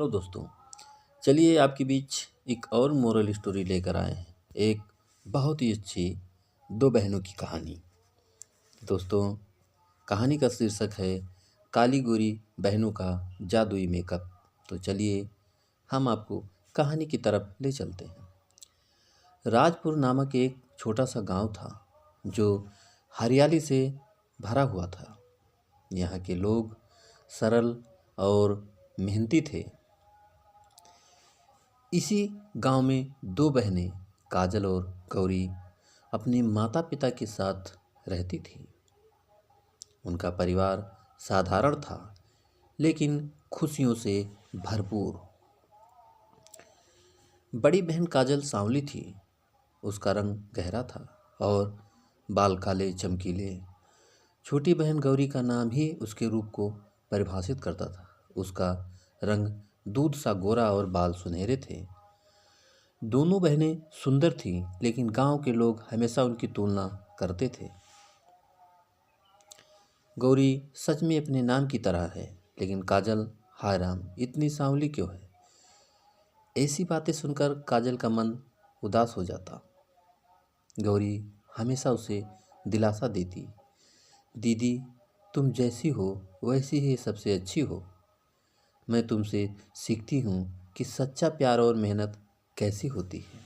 Hello दोस्तों। चलिए आपके बीच एक और मोरल स्टोरी लेकर आए हैं। एक बहुत ही अच्छी दो बहनों की कहानी। दोस्तों, कहानी का शीर्षक है काली गोरी बहनों का जादुई मेकअप। तो चलिए हम आपको कहानी की तरफ ले चलते हैं। राजपुर नामक एक छोटा सा गांव था जो हरियाली से भरा हुआ था। यहाँ के लोग सरल और मेहनती थे। इसी गांव में दो बहनें काजल और गौरी अपने माता पिता के साथ रहती थी। उनका परिवार साधारण था लेकिन खुशियों से भरपूर। बड़ी बहन काजल सांवली थी। उसका रंग गहरा था और बाल काले चमकीले। छोटी बहन गौरी का नाम ही उसके रूप को परिभाषित करता था। उसका रंग दूध सा गोरा और बाल सुनहरे थे। दोनों बहनें सुंदर थीं, लेकिन गांव के लोग हमेशा उनकी तुलना करते थे। गौरी सच में अपने नाम की तरह है, लेकिन काजल, हाय राम, इतनी सांवली क्यों है? ऐसी बातें सुनकर काजल का मन उदास हो जाता। गौरी हमेशा उसे दिलासा देती, दीदी, तुम जैसी हो वैसी ही सबसे अच्छी हो। मैं तुमसे सीखती हूँ कि सच्चा प्यार और मेहनत कैसी होती है।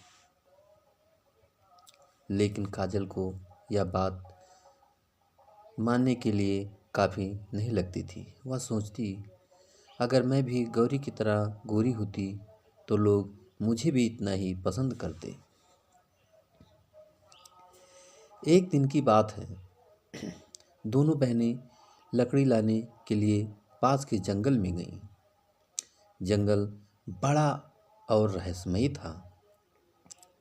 लेकिन काजल को यह बात मानने के लिए काफ़ी नहीं लगती थी। वह सोचती, अगर मैं भी गौरी की तरह गोरी होती तो लोग मुझे भी इतना ही पसंद करते। एक दिन की बात है। दोनों बहनें लकड़ी लाने के लिए पास के जंगल में गईं। जंगल बड़ा और रहस्यमयी था।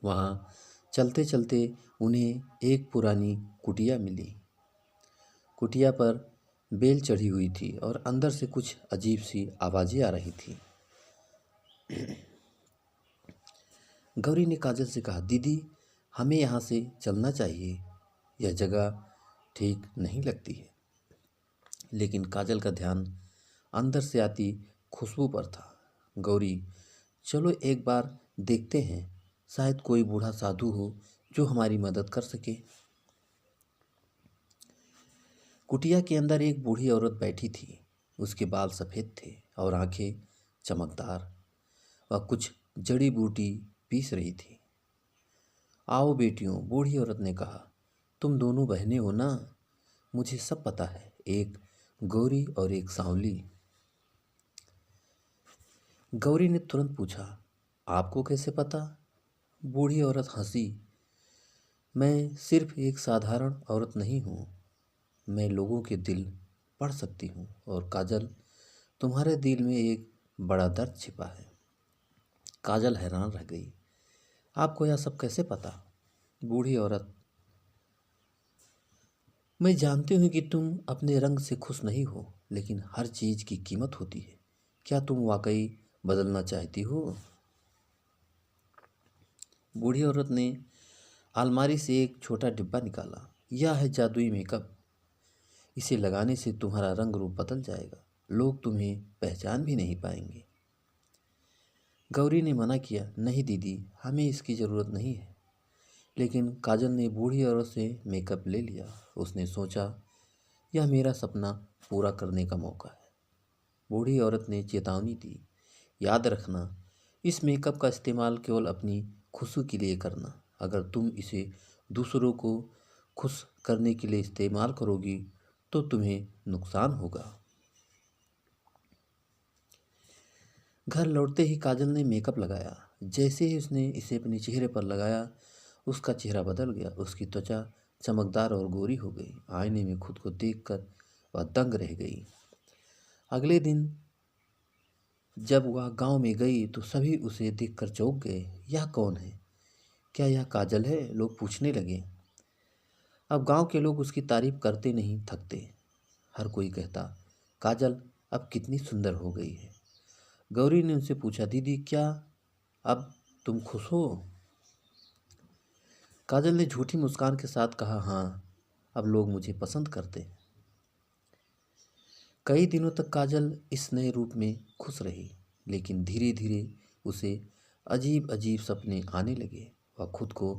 वहाँ चलते चलते उन्हें एक पुरानी कुटिया मिली। कुटिया पर बेल चढ़ी हुई थी और अंदर से कुछ अजीब सी आवाज़ें आ रही थी। गौरी ने काजल से कहा, दीदी, हमें यहाँ से चलना चाहिए। यह जगह ठीक नहीं लगती है। लेकिन काजल का ध्यान अंदर से आती खुशबू पर था। गौरी, चलो एक बार देखते हैं, शायद कोई बूढ़ा साधु हो जो हमारी मदद कर सके। कुटिया के अंदर एक बूढ़ी औरत बैठी थी। उसके बाल सफ़ेद थे और आंखें चमकदार। वह कुछ जड़ी बूटी पीस रही थी। आओ बेटियों, बूढ़ी औरत ने कहा, तुम दोनों बहनें हो ना? मुझे सब पता है, एक गौरी और एक सांवली। गौरी ने तुरंत पूछा, आपको कैसे पता? बूढ़ी औरत हंसी, मैं सिर्फ एक साधारण औरत नहीं हूँ, मैं लोगों के दिल पढ़ सकती हूँ। और काजल, तुम्हारे दिल में एक बड़ा दर्द छिपा है। काजल हैरान रह गई, आपको यह सब कैसे पता? बूढ़ी औरत, मैं जानती हूँ कि तुम अपने रंग से खुश नहीं हो, लेकिन हर चीज़ की कीमत होती है। क्या तुम वाकई बदलना चाहती हो? बूढ़ी औरत ने अलमारी से एक छोटा डिब्बा निकाला। यह है जादुई मेकअप। इसे लगाने से तुम्हारा रंग रूप बदल जाएगा। लोग तुम्हें पहचान भी नहीं पाएंगे। गौरी ने मना किया, नहीं दीदी, हमें इसकी ज़रूरत नहीं है। लेकिन काजल ने बूढ़ी औरत से मेकअप ले लिया। उसने सोचा, यह मेरा सपना पूरा करने का मौका है। बूढ़ी औरत ने चेतावनी दी, याद रखना, इस मेकअप का इस्तेमाल केवल अपनी खुशी के लिए करना। अगर तुम इसे दूसरों को खुश करने के लिए इस्तेमाल करोगी तो तुम्हें नुकसान होगा। घर लौटते ही काजल ने मेकअप लगाया। जैसे ही उसने इसे अपने चेहरे पर लगाया, उसका चेहरा बदल गया। उसकी त्वचा चमकदार और गोरी हो गई। आईने में खुद को देखकर वह दंग रह गई। अगले दिन जब वह गांव में गई तो सभी उसे देखकर चौंक गए। यह कौन है? क्या यह काजल है? लोग पूछने लगे। अब गांव के लोग उसकी तारीफ करते नहीं थकते। हर कोई कहता, काजल अब कितनी सुंदर हो गई है। गौरी ने उनसे पूछा, दीदी, क्या अब तुम खुश हो? काजल ने झूठी मुस्कान के साथ कहा, हाँ, अब लोग मुझे पसंद करते हैं। कई दिनों तक काजल इस नए रूप में खुश रही। लेकिन धीरे धीरे उसे अजीब अजीब सपने आने लगे। वह खुद को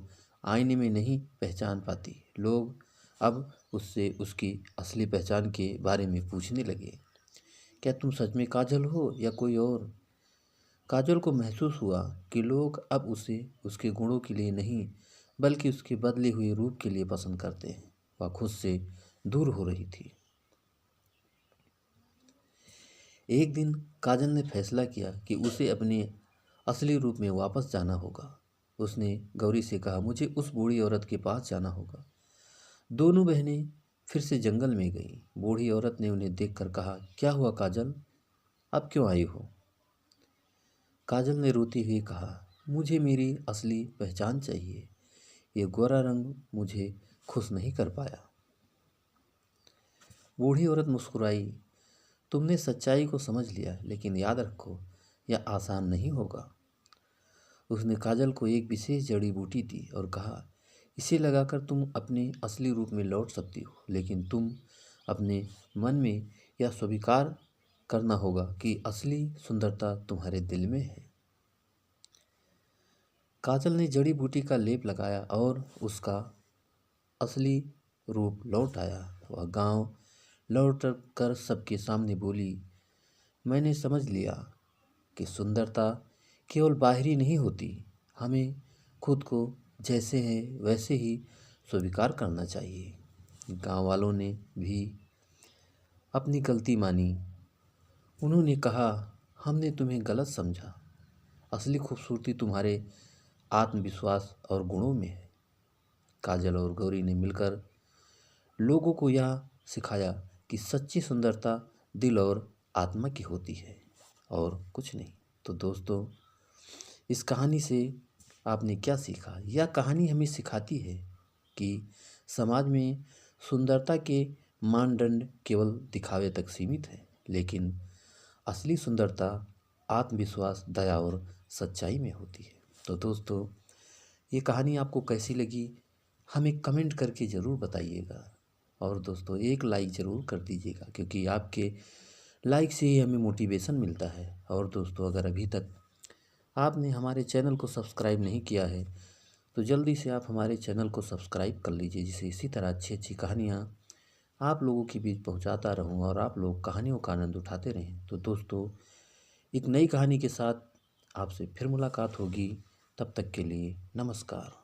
आईने में नहीं पहचान पाती। लोग अब उससे उसकी असली पहचान के बारे में पूछने लगे। क्या तुम सच में काजल हो या कोई और? काजल को महसूस हुआ कि लोग अब उसे उसके गुणों के लिए नहीं बल्कि उसके बदले हुए रूप के लिए पसंद करते हैं। वह खुद से दूर हो रही थी। एक दिन काजल ने फैसला किया कि उसे अपने असली रूप में वापस जाना होगा। उसने गौरी से कहा, मुझे उस बूढ़ी औरत के पास जाना होगा। दोनों बहनें फिर से जंगल में गईं। बूढ़ी औरत ने उन्हें देखकर कहा, क्या हुआ काजल, अब क्यों आई हो? काजल ने रोते हुए कहा, मुझे मेरी असली पहचान चाहिए। ये गोरा रंग मुझे खुश नहीं कर पाया। बूढ़ी औरत मुस्कुराई, तुमने सच्चाई को समझ लिया, लेकिन याद रखो यह आसान नहीं होगा। उसने काजल को एक विशेष जड़ी बूटी दी और कहा, इसे लगाकर तुम अपने असली रूप में लौट सकती हो, लेकिन तुम अपने मन में यह स्वीकार करना होगा कि असली सुंदरता तुम्हारे दिल में है। काजल ने जड़ी बूटी का लेप लगाया और उसका असली रूप लौट आया। वह गांव लौट कर सबके सामने बोली, मैंने समझ लिया कि सुंदरता केवल बाहरी नहीं होती। हमें खुद को जैसे हैं वैसे ही स्वीकार करना चाहिए। गांव वालों ने भी अपनी गलती मानी। उन्होंने कहा, हमने तुम्हें गलत समझा। असली खूबसूरती तुम्हारे आत्मविश्वास और गुणों में है। काजल और गौरी ने मिलकर लोगों को यह सिखाया कि सच्ची सुंदरता दिल और आत्मा की होती है और कुछ नहीं। तो दोस्तों, इस कहानी से आपने क्या सीखा? यह कहानी हमें सिखाती है कि समाज में सुंदरता के मानदंड केवल दिखावे तक सीमित है, लेकिन असली सुंदरता आत्मविश्वास, दया और सच्चाई में होती है। तो दोस्तों, ये कहानी आपको कैसी लगी हमें कमेंट करके ज़रूर बताइएगा। और दोस्तों, एक लाइक ज़रूर कर दीजिएगा, क्योंकि आपके लाइक से ही हमें मोटिवेशन मिलता है। और दोस्तों, अगर अभी तक आपने हमारे चैनल को सब्सक्राइब नहीं किया है तो जल्दी से आप हमारे चैनल को सब्सक्राइब कर लीजिए, जिससे इसी तरह अच्छी अच्छी कहानियाँ आप लोगों के बीच पहुंचाता रहूं और आप लोग कहानियों का आनंद उठाते रहें। तो दोस्तों, एक नई कहानी के साथ आपसे फिर मुलाकात होगी। तब तक के लिए नमस्कार।